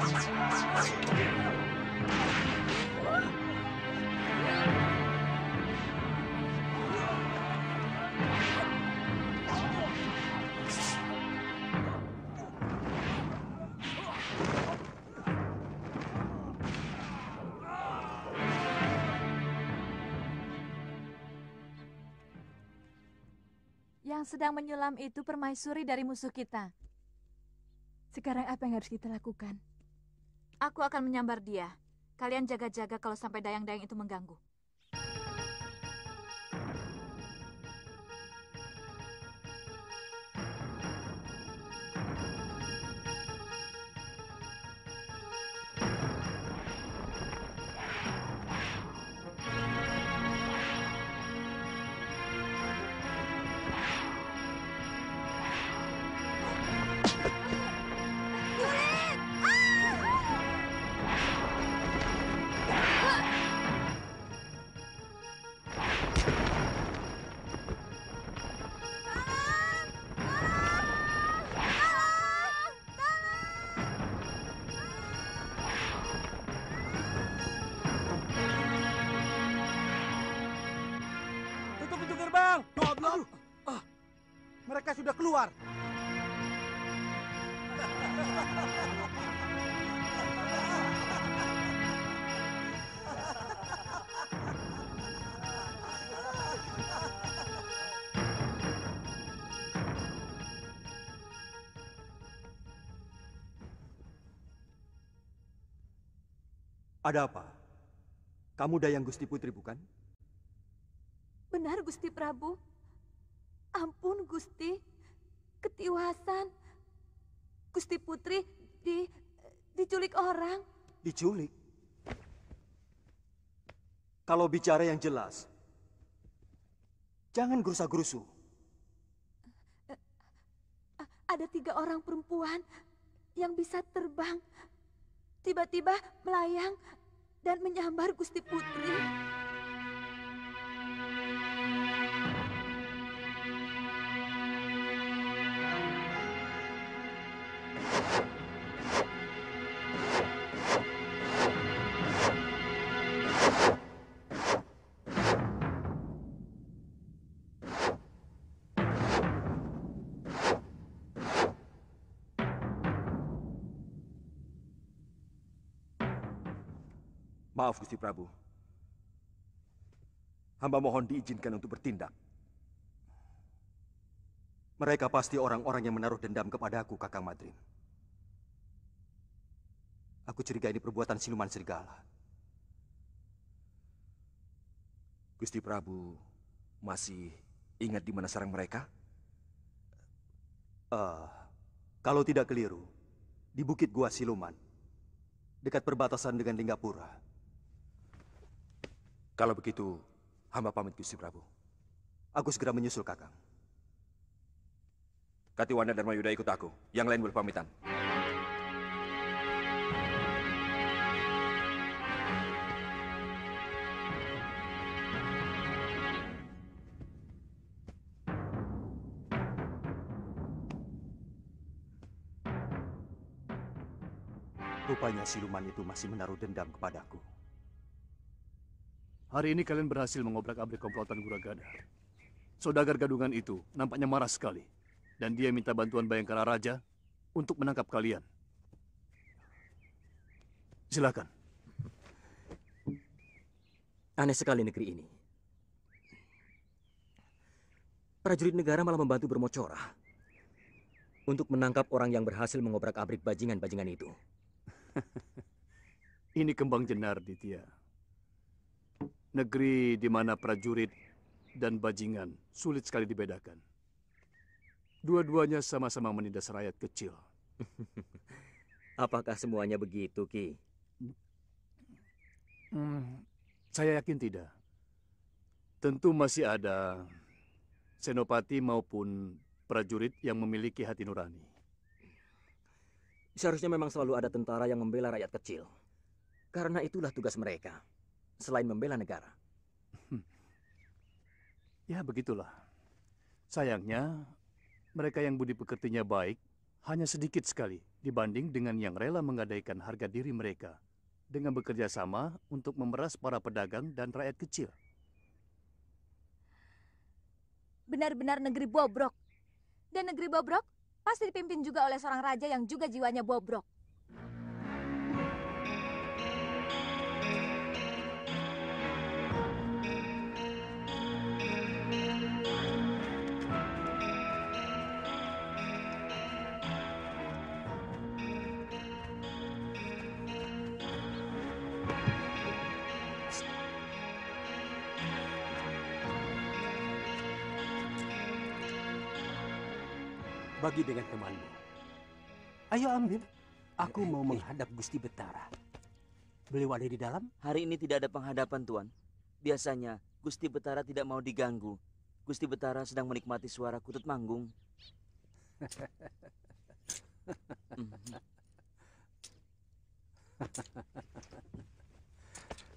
Yang sedang menyulam itu permaisuri dari musuh kita. Sekarang apa yang harus kita lakukan? Aku akan menyambar dia. Kalian jaga-jaga kalau sampai dayang-dayang itu mengganggu. Tutup pintu gerbang. Goblok. Mereka sudah keluar. Ada apa? Kamu Dayang Gusti Putri, bukan? Benar, Gusti Prabu. Ampun, Gusti. Ketiwasan. Gusti Putri diculik orang. Diculik? Kalau bicara yang jelas, jangan gerusa-gerusu. Ada 3 orang perempuan yang bisa terbang. Tiba-tiba melayang dan menyambar Gusti Putri. Maaf, Gusti Prabu. Hamba mohon diizinkan untuk bertindak. Mereka pasti orang-orang yang menaruh dendam kepadaku, Kakang Madrim. Aku curiga ini perbuatan siluman serigala. Gusti Prabu masih ingat di mana sarang mereka? Kalau tidak keliru, di Bukit Gua Siluman, dekat perbatasan dengan Linggapura. Kalau begitu, hamba pamit, Gusti Prabu. Aku segera menyusul, Kakang. Katiwana dan Mayuda ikut aku. Yang lain boleh pamitan. Rupanya siluman itu masih menaruh dendam kepadaku. Hari ini kalian berhasil mengobrak-abrik komplotan Guragada. Saudagar gadungan itu nampaknya marah sekali. Dan dia minta bantuan Bayangkara Raja untuk menangkap kalian. Silakan. Aneh sekali negeri ini. Prajurit negara malah membantu bermocorah untuk menangkap orang yang berhasil mengobrak-abrik bajingan-bajingan itu. Ini kembang jenar, Ditya. Negeri di mana prajurit dan bajingan sulit sekali dibedakan. Dua-duanya sama-sama menindas rakyat kecil. Apakah semuanya begitu, Ki? Saya yakin tidak. Tentu masih ada senopati maupun prajurit yang memiliki hati nurani. Seharusnya memang selalu ada tentara yang membela rakyat kecil. Karena itulah tugas mereka, selain membela negara. Ya, begitulah. Sayangnya, mereka yang budi pekertinya baik hanya sedikit sekali dibanding dengan yang rela menggadaikan harga diri mereka dengan bekerja sama untuk memeras para pedagang dan rakyat kecil. Benar-benar negeri bobrok. Dan negeri bobrok pasti dipimpin juga oleh seorang raja yang juga jiwanya bobrok. Bagi dengan temanmu. Ayo ambil. Aku mau menghadap Gusti Betara. Beliau ada di dalam? Hari ini tidak ada penghadapan, Tuan. Biasanya, Gusti Betara tidak mau diganggu. Gusti Betara sedang menikmati suara kutut manggung.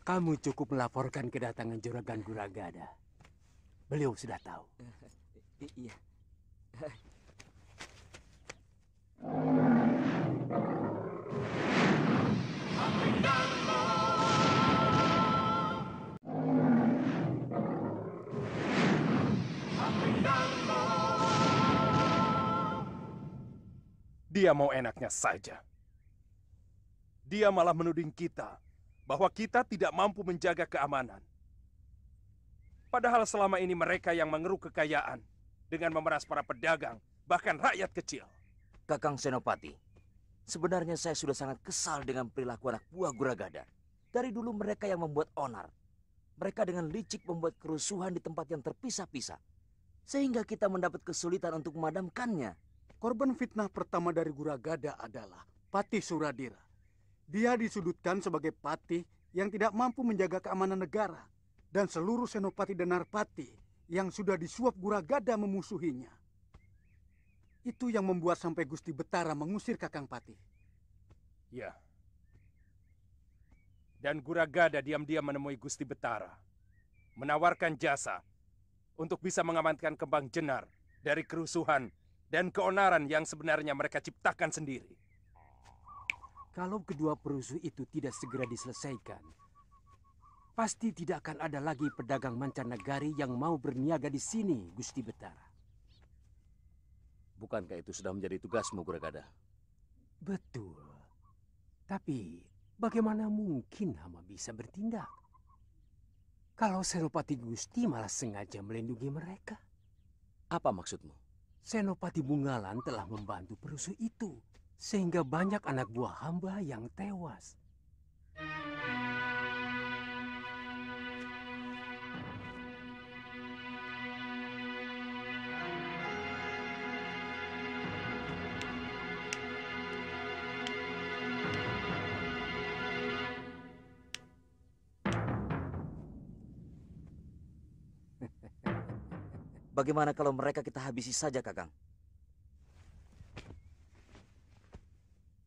Kamu cukup melaporkan kedatangan Juragan Guragada. Beliau sudah tahu. Iya. Dia mau enaknya saja. Dia malah menuding kita bahwa kita tidak mampu menjaga keamanan. Padahal selama ini mereka yang mengeruk kekayaan dengan memeras para pedagang, bahkan rakyat kecil. Kakang Senopati, sebenarnya saya sudah sangat kesal dengan perilaku anak buah Guragada. Dari dulu mereka yang membuat onar. Mereka dengan licik membuat kerusuhan di tempat yang terpisah-pisah. Sehingga kita mendapat kesulitan untuk memadamkannya. Korban fitnah pertama dari Guragada adalah Patih Suradira. Dia disudutkan sebagai patih yang tidak mampu menjaga keamanan negara. Dan seluruh senopati dan narpati yang sudah disuap Guragada memusuhinya. Itu yang membuat sampai Gusti Betara mengusir Kakang Patih. Ya. Dan Guragada diam-diam menemui Gusti Betara. Menawarkan jasa untuk bisa mengamankan Kembang Jenar dari kerusuhan dan keonaran yang sebenarnya mereka ciptakan sendiri. Kalau kedua perusuh itu tidak segera diselesaikan, pasti tidak akan ada lagi pedagang mancanegari yang mau berniaga di sini, Gusti Betara. Bukankah itu sudah menjadi tugasmu, Guragada? Betul. Tapi bagaimana mungkin Hama bisa bertindak? Kalau Senopati Gusti malah sengaja melindungi mereka. Apa maksudmu? Senopati Bungalan telah membantu perusuh itu. Sehingga banyak anak buah hamba yang tewas. Bagaimana kalau mereka kita habisi saja, Kakang?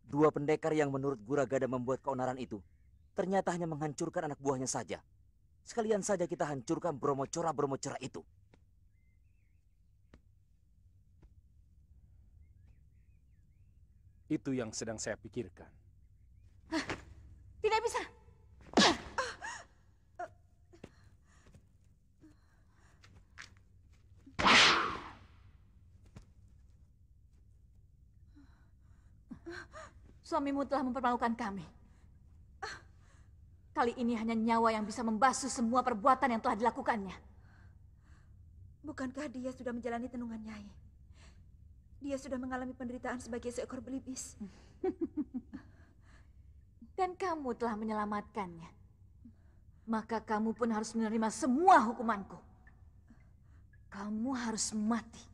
Dua pendekar yang menurut Guragada membuat keonaran itu, ternyata hanya menghancurkan anak buahnya saja. Sekalian saja kita hancurkan bromocora-bromocora itu. Itu yang sedang saya pikirkan. Tidak bisa. Suamimu telah mempermalukan kami. Kali ini hanya nyawa yang bisa membasuh semua perbuatan yang telah dilakukannya. Bukankah dia sudah menjalani tenungan Nyai? Dia sudah mengalami penderitaan sebagai seekor belibis. Dan kamu telah menyelamatkannya. Maka kamu pun harus menerima semua hukumanku. Kamu harus mati.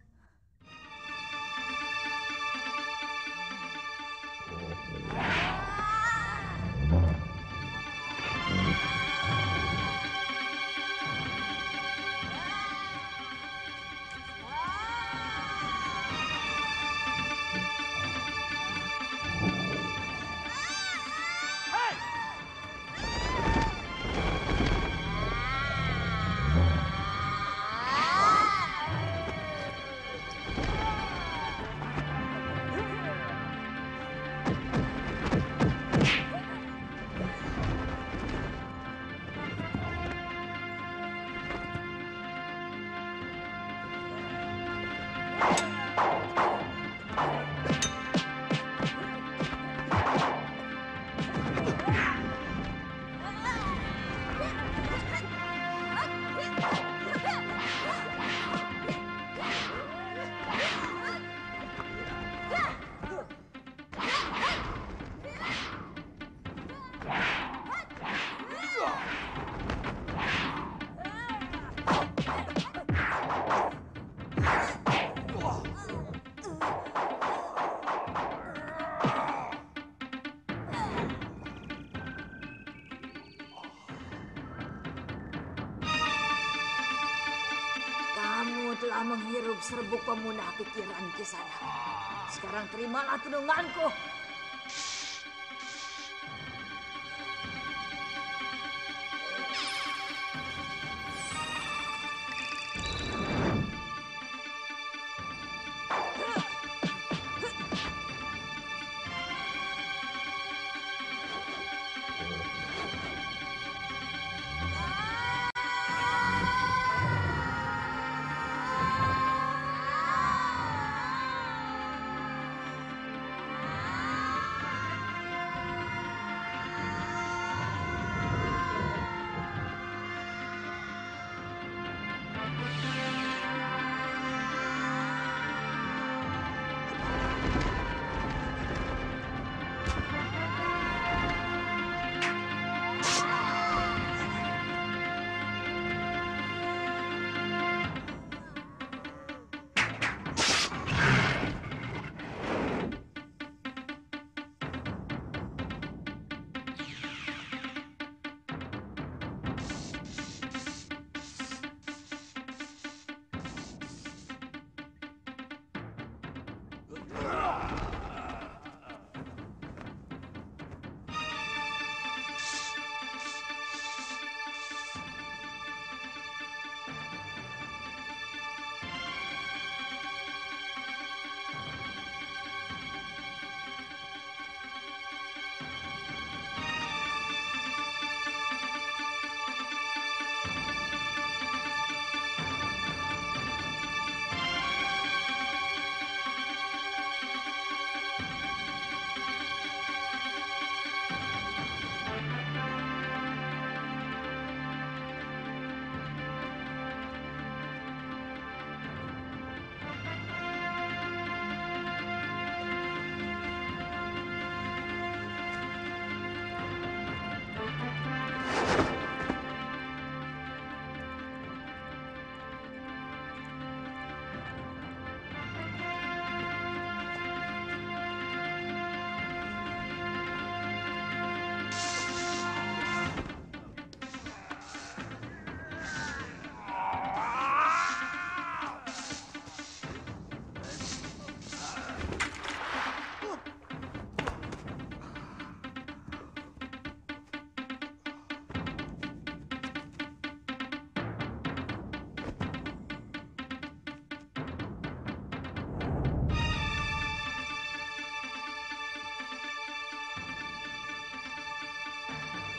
telah menghirup serbuk pemunah pikiran Kisana. Sekarang terimalah tunanganku.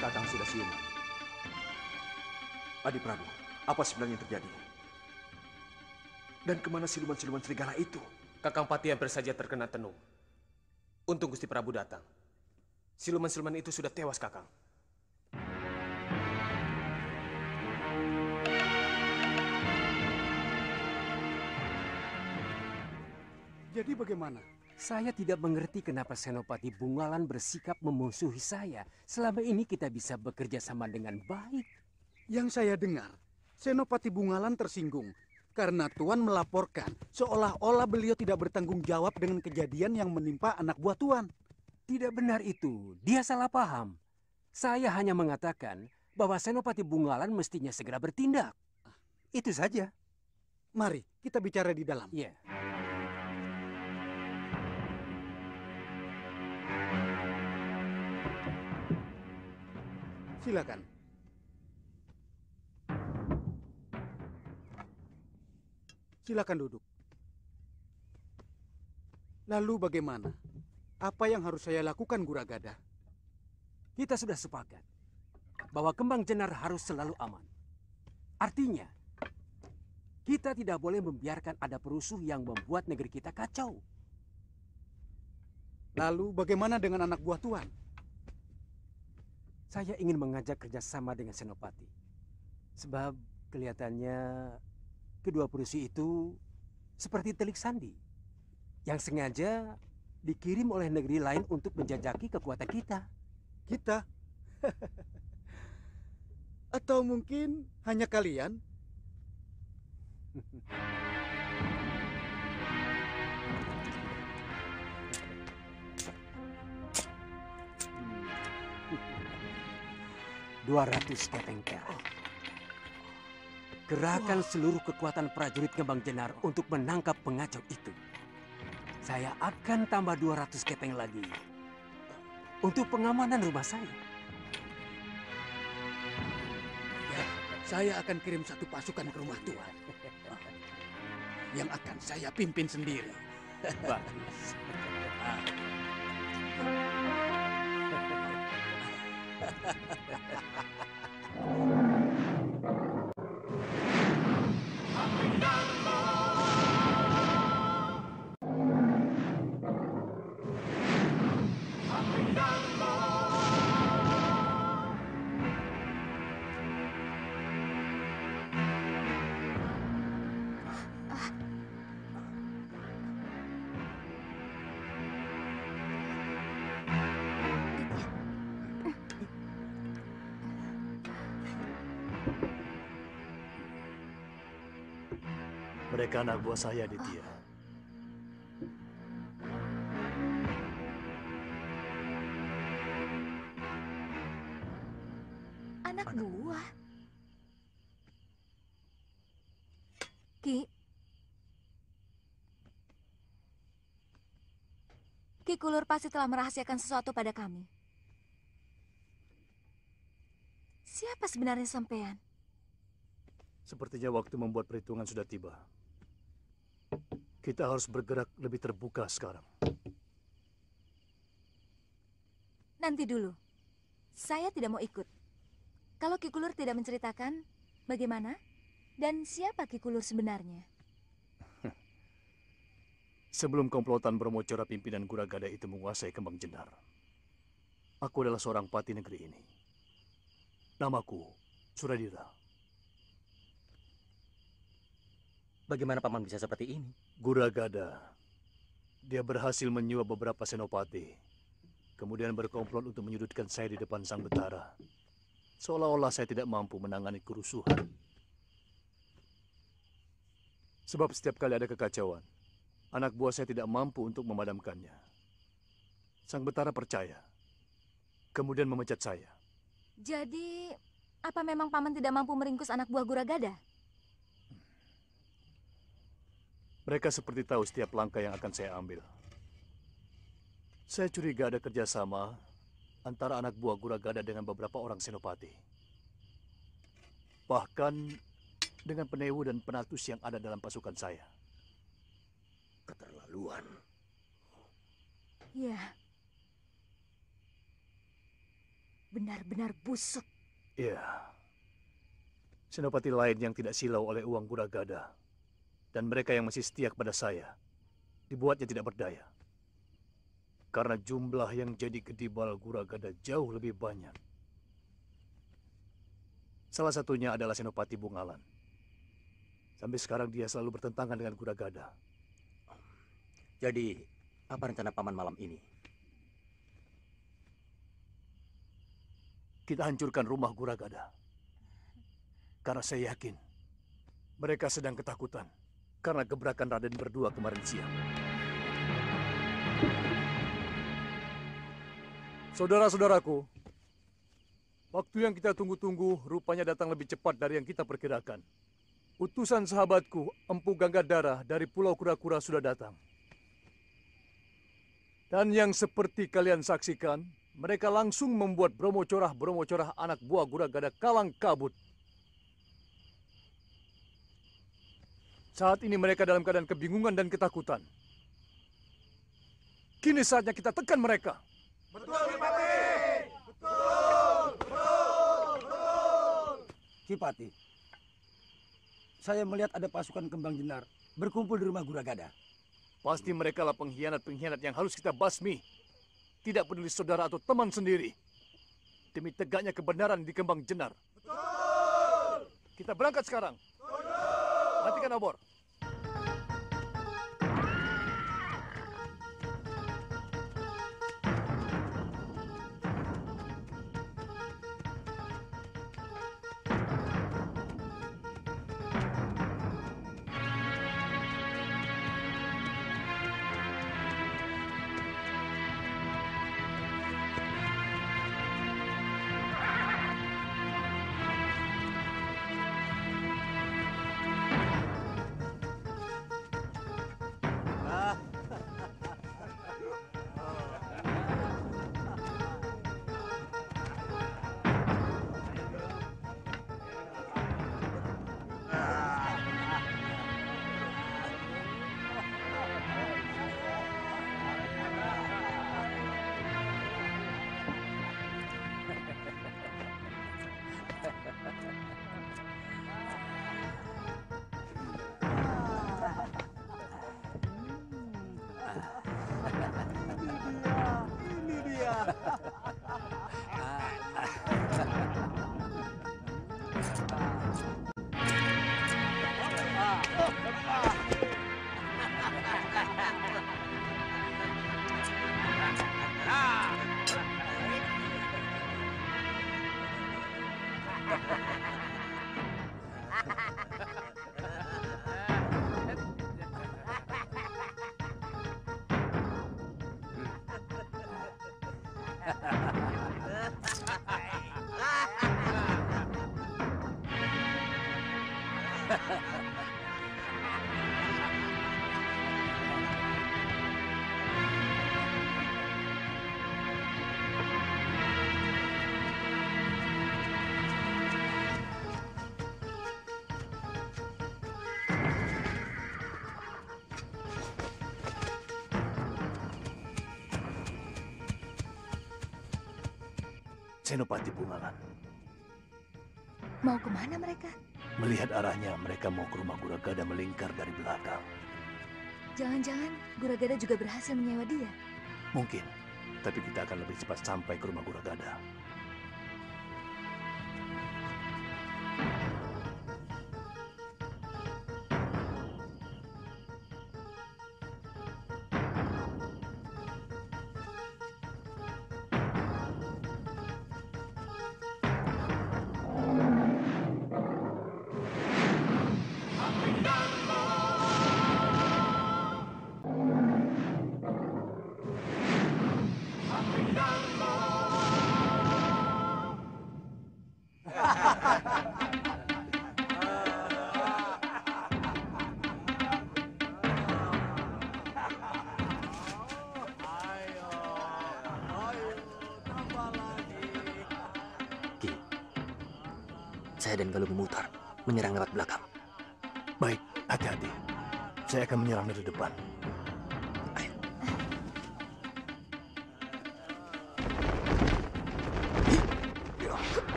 Kakang sudah siuman. Adi Prabu, apa sebenarnya yang terjadi? Dan kemana siluman-siluman serigala itu? Kakang Pati hampir saja terkena tenung. Untung Gusti Prabu datang. Siluman-siluman itu sudah tewas, Kakang. Jadi bagaimana? Saya tidak mengerti kenapa Senopati Bungalan bersikap memusuhi saya. Selama ini kita bisa bekerja sama dengan baik. Yang saya dengar, Senopati Bungalan tersinggung karena Tuan melaporkan seolah-olah beliau tidak bertanggung jawab dengan kejadian yang menimpa anak buah Tuan. Tidak benar itu. Dia salah paham. Saya hanya mengatakan bahwa Senopati Bungalan mestinya segera bertindak. Itu saja. Mari kita bicara di dalam. Iya. Silakan. Silakan duduk. Lalu bagaimana? Apa yang harus saya lakukan, Guragada? Kita sudah sepakat bahwa kembang jenar harus selalu aman. Artinya, kita tidak boleh membiarkan ada perusuh yang membuat negeri kita kacau. Lalu bagaimana dengan anak buah Tuan? Saya ingin mengajak kerjasama dengan Senopati. Sebab kelihatannya kedua perusuh itu seperti telik sandi. Yang sengaja dikirim oleh negeri lain untuk menjajaki kekuatan kita. Kita? Atau mungkin hanya kalian? $200 kepeng perak. Kerahkan seluruh kekuatan prajurit Kembang Jenar untuk menangkap pengacau itu. Saya akan tambah 200 kepeng lagi untuk pengamanan rumah saya. Ya, saya akan kirim satu pasukan ke rumah Tuan. Yang akan saya pimpin sendiri. Bagus. Mereka anak buah saya, Ditya. Anak buah? Ki Kulur pasti telah merahasiakan sesuatu pada kami. Siapa sebenarnya sampean? Sepertinya waktu membuat perhitungan sudah tiba. Kita harus bergerak lebih terbuka sekarang. Nanti dulu. Saya tidak mau ikut. Kalau Ki Kulur tidak menceritakan, bagaimana? Dan siapa Ki Kulur sebenarnya? Sebelum komplotan Bromocora pimpinan Guragada itu menguasai Kembang Jenar, aku adalah seorang pati negeri ini. Namaku Suradira. Bagaimana Paman bisa seperti ini? Guragada. Dia berhasil menyuap beberapa senopati. Kemudian berkomplot untuk menyudutkan saya di depan Sang Betara. Seolah-olah saya tidak mampu menangani kerusuhan. Sebab setiap kali ada kekacauan, anak buah saya tidak mampu untuk memadamkannya. Sang Betara percaya, kemudian memecat saya. Jadi, apa memang Paman tidak mampu meringkus anak buah Guragada? Mereka seperti tahu setiap langkah yang akan saya ambil. Saya curiga ada kerjasama antara anak buah Guragada dengan beberapa orang senopati. Bahkan dengan penewu dan penatus yang ada dalam pasukan saya. Keterlaluan. Ya. Benar-benar busuk. Iya. Senopati lain yang tidak silau oleh uang Guragada. Dan mereka yang masih setia kepada saya, dibuatnya tidak berdaya. Karena jumlah yang jadi gedibal Guragada jauh lebih banyak. Salah satunya adalah Senopati Bungalan. Sampai sekarang dia selalu bertentangan dengan Guragada. Jadi, apa rencana Paman malam ini? Kita hancurkan rumah Guragada. Karena saya yakin mereka sedang ketakutan karena gebrakan Raden berdua kemarin siang. Saudara-saudaraku, waktu yang kita tunggu-tunggu rupanya datang lebih cepat dari yang kita perkirakan. Utusan sahabatku, Empu Ganggadara dari Pulau Kura-Kura sudah datang. Dan yang seperti kalian saksikan, mereka langsung membuat Bromocorah anak buah Guragada kalang kabut. Saat ini mereka dalam keadaan kebingungan dan ketakutan. Kini saatnya kita tekan mereka. Betul, Kipati! Betul! Kipati, saya melihat ada pasukan Kembang Jenar berkumpul di rumah Guragada. Pasti mereka lah pengkhianat-pengkhianat yang harus kita basmi. Tidak peduli saudara atau teman sendiri. Demi tegaknya kebenaran di Kembang Jenar. Betul! Kita berangkat sekarang. Matikan obor. Senopati Bungalan. Mau kemana mereka? Melihat arahnya, mereka mau ke rumah Guragada melingkar dari belakang. Jangan-jangan Guragada juga berhasil menyewa dia? Mungkin, tapi kita akan lebih cepat sampai ke rumah Guragada. Saya dan Galuh memutar, menyerang lewat belakang. Baik, hati-hati. Saya akan menyerang dari depan.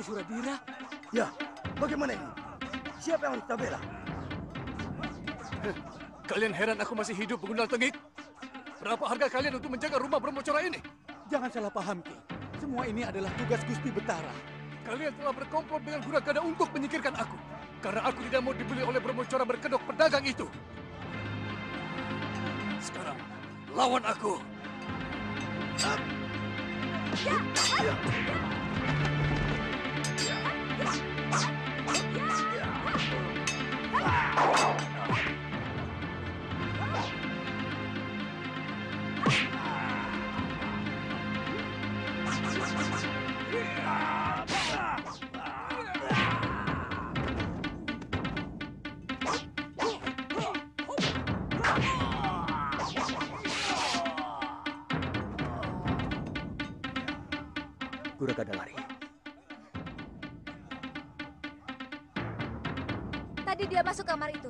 Suradira? Ya, bagaimana ini? Siapa yang harus kita bela? Kalian heran aku masih hidup, Begundal Tengik? Berapa harga kalian untuk menjaga rumah Brahmacora ini? Jangan salah paham, Ki. Semua ini adalah tugas Gusti Betara. Kalian telah berkomplot dengan Guragada untuk menyingkirkan aku. Karena aku tidak mau dibeli oleh Brahmacora berkedok pedagang itu. Sekarang, lawan aku. Guragada lari. Tadi dia masuk kamar itu.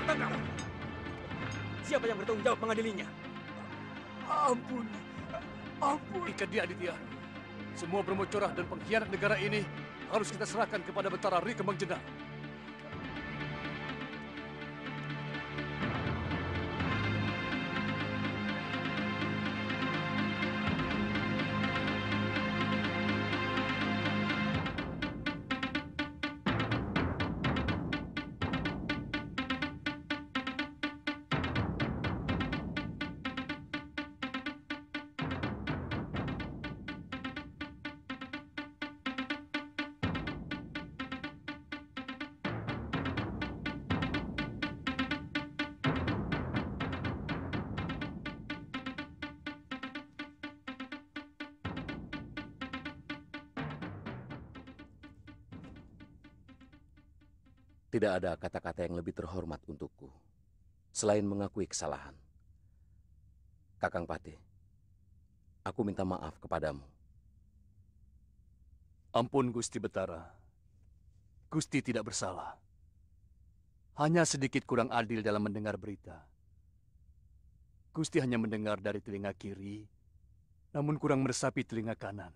tertangkap. Siapa yang bertanggung jawab mengadilinya? Ampun. Ampun. Ikat dia, Aditya. Semua bermocorah dan pengkhianat negara ini harus kita serahkan kepada Betara Ri Kembang Jenar. Tidak ada kata-kata yang lebih terhormat untukku selain mengakui kesalahan. Kakang Patih, aku minta maaf kepadamu. Ampun Gusti Betara. Gusti tidak bersalah. Hanya sedikit kurang adil dalam mendengar berita. Gusti hanya mendengar dari telinga kiri, namun kurang meresapi telinga kanan.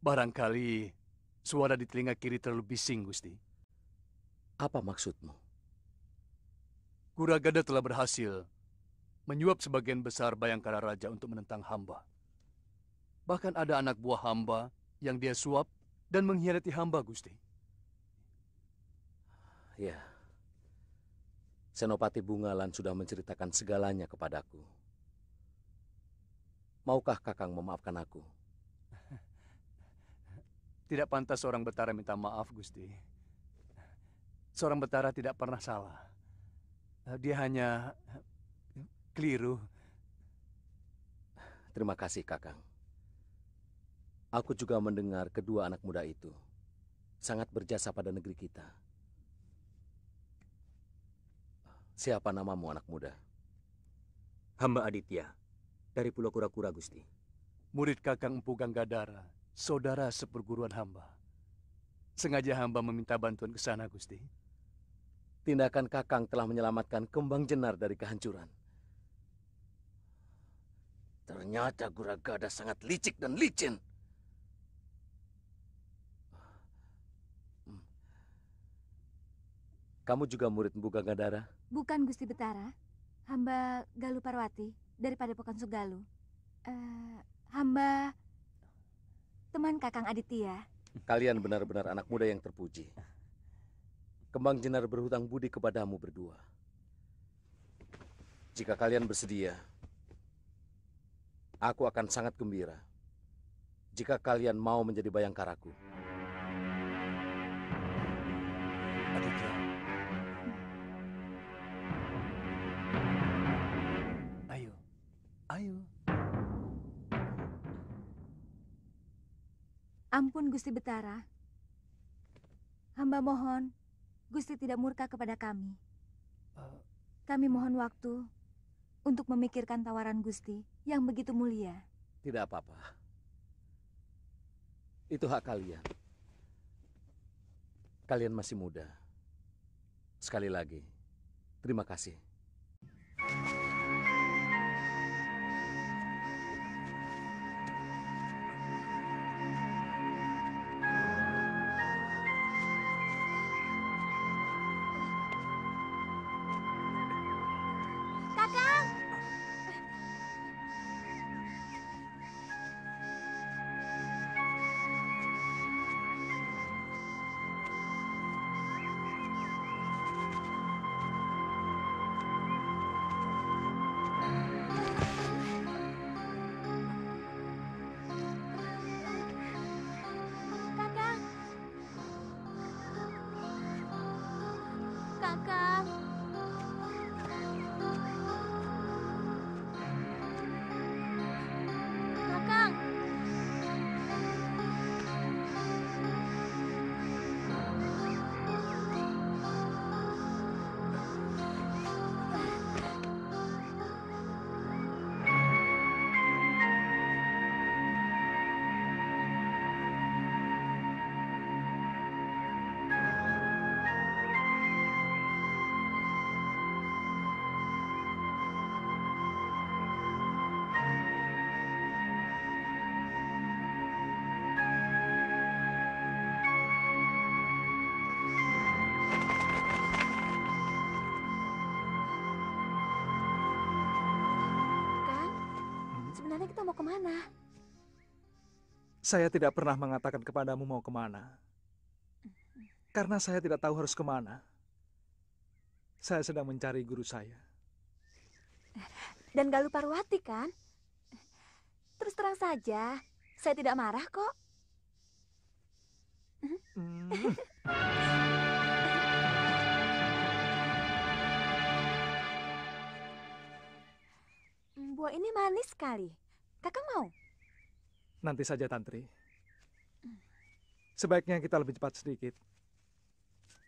Barangkali suara di telinga kiri terlalu bising, Gusti. Apa maksudmu? Kuragada telah berhasil menyuap sebagian besar Bayangkara Raja untuk menentang hamba. Bahkan ada anak buah hamba yang dia suap dan mengkhianati hamba, Gusti. Ya. Senopati Bungalan sudah menceritakan segalanya kepadaku. Maukah Kakang memaafkan aku? Tidak pantas seorang Betara minta maaf, Gusti. Seorang Betara tidak pernah salah. Dia hanya keliru. Terima kasih, Kakang. Aku juga mendengar kedua anak muda itu sangat berjasa pada negeri kita. Siapa namamu, anak muda? Hamba Aditya, dari Pulau Kura-Kura, Gusti. Murid Kakang Empu Ganggadara, saudara seperguruan hamba. Sengaja hamba meminta bantuan ke sana, Gusti. Tindakan Kakang telah menyelamatkan Kembang Jenar dari kehancuran. Ternyata Guragada sangat licik dan licin. Kamu juga murid Empu Ganggadara? Bukan, Gusti Betara. Hamba Galuh Parwati dari Padepokan Sugaluh. Hamba teman Kakang Aditya. Kalian benar-benar anak muda yang terpuji. Kembang Jenar berhutang budi kepadamu berdua. Jika kalian bersedia, aku akan sangat gembira jika kalian mau menjadi bayangkaraku. Aditya. Ayo. Ayo. Ampun, Gusti Betara. Hamba mohon Gusti tidak murka kepada kami. Kami mohon waktu untuk memikirkan tawaran Gusti yang begitu mulia. Tidak apa-apa. Itu hak kalian. Kalian masih muda. Sekali lagi, terima kasih. sebenarnya kita mau kemana? Saya tidak pernah mengatakan kepadamu mau kemana. Karena saya tidak tahu harus kemana. Saya sedang mencari guru saya. Dan Galuh Parwati kan? Terus terang saja, saya tidak marah kok. Buah ini manis sekali. Kakak mau? Nanti saja, Tantri. Sebaiknya kita lebih cepat sedikit.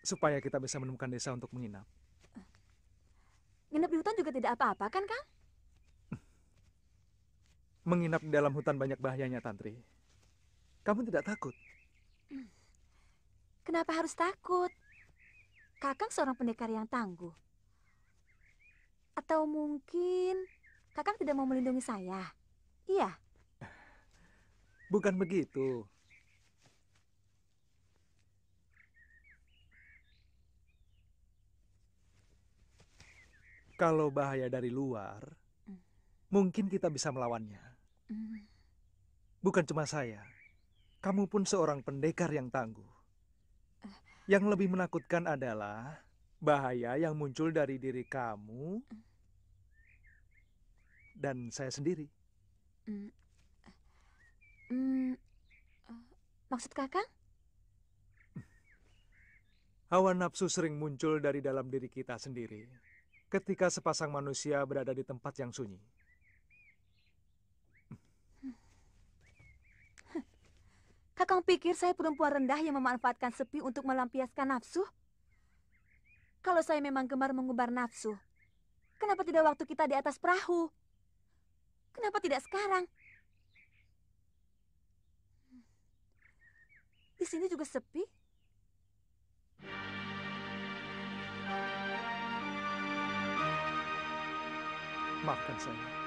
Supaya kita bisa menemukan desa untuk menginap. Nginep di hutan juga tidak apa-apa kan, Kang? Menginap di dalam hutan banyak bahayanya, Tantri. Kamu tidak takut? Kenapa harus takut? Kakang seorang pendekar yang tangguh. Atau mungkin Kakang tidak mau melindungi saya? Iya. Bukan begitu. Kalau bahaya dari luar, mungkin kita bisa melawannya. Bukan cuma saya. Kamu pun seorang pendekar yang tangguh. Yang lebih menakutkan adalah bahaya yang muncul dari diri kamu dan saya sendiri. Maksud Kakang? Hawa nafsu sering muncul dari dalam diri kita sendiri ketika sepasang manusia berada di tempat yang sunyi. Kakang pikir saya perempuan rendah yang memanfaatkan sepi untuk melampiaskan nafsu? Kalau saya memang gemar mengubar nafsu, kenapa tidak waktu kita di atas perahu? Kenapa tidak sekarang? Di sini juga sepi. Maafkan saya.